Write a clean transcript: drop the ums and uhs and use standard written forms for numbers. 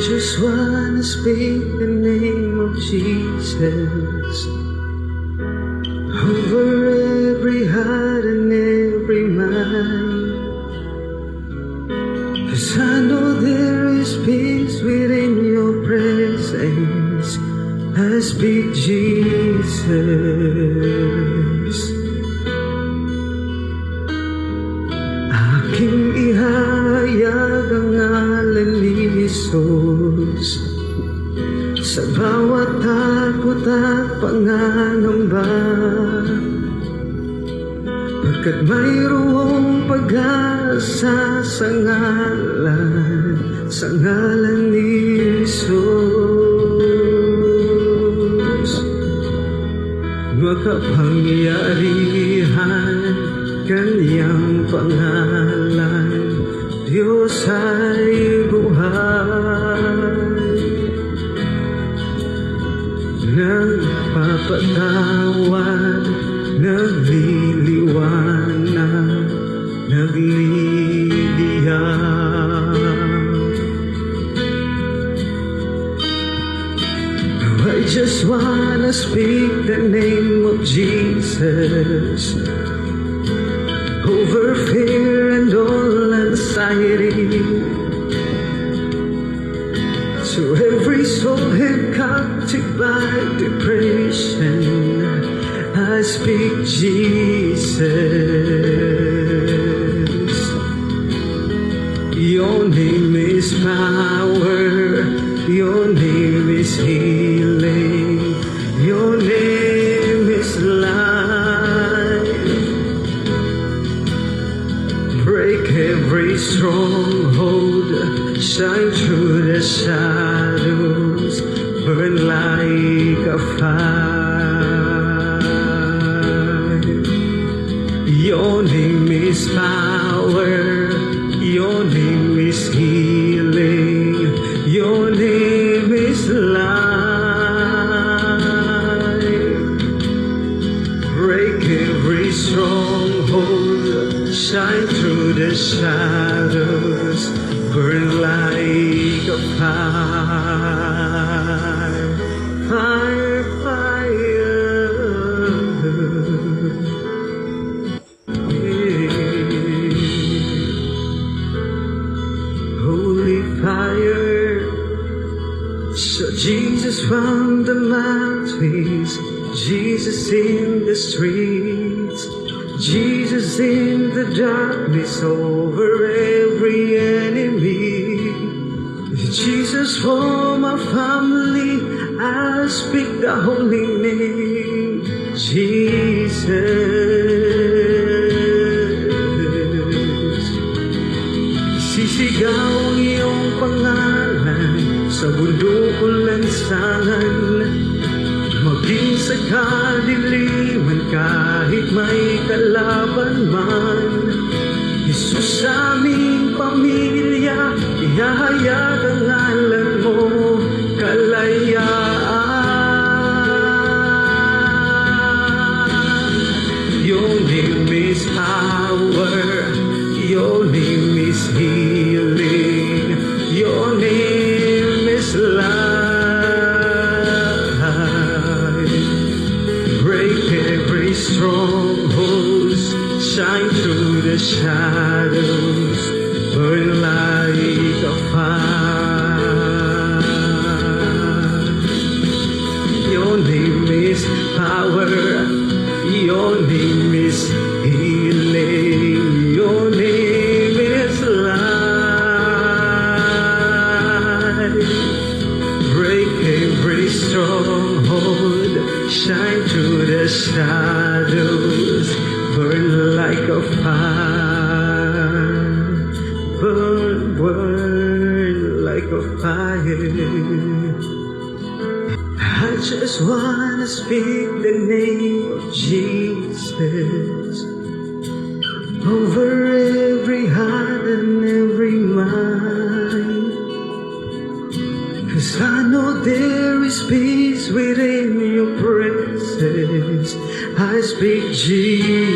just wanna speak the name of Jesus over every heart and every mind. 'Cause I know there is peace within your presence. I speak Jesus. Aking ihayag ang ngalan ni Jesus sa bawat takot at pangangamba, pagkat mayroong pag-asa sa ngalan ni Jesus. Makapangyarihan Kanyang pangalan, Diyos ay buhay, nagpapatawad, nagliliwanag, nagliliyab. I just wanna speak the name of Jesus over fear and all anxiety, to every soul held captive by depression. I speak Jesus. Your name is power, your name is healing, your name is life. Break every stronghold, shine through the shadows, burn like a fire. Your name is power, your name is healing, your name is life. Break every stronghold, shine through the shadows, burn like a fire, fire, fire. Yeah. Holy fire. So Jesus from the mountains, Jesus in the streets, Jesus in the darkness over every enemy. Jesus for my family, I speak the holy name, Jesus. Sisigaw ang iyong pangalan sa bundok o lansangan, maging sa kadiliman kahit may kalaban man. Jesus sa aming pamilya, ihahayag ang ngalan mo, kalayaan. Your name is power, your name is healing, your name is life. Break every stronghold, shine through the shadows, burn like a fire. Your name is power, your name is healing, your name is life. Break every stronghold, shine through the shadows, burn like a fire, burn, burn like a fire. I just wanna speak the name of Jesus over every heart and every mind. 'Cause I know there is peace within your presence. I speak Jesus.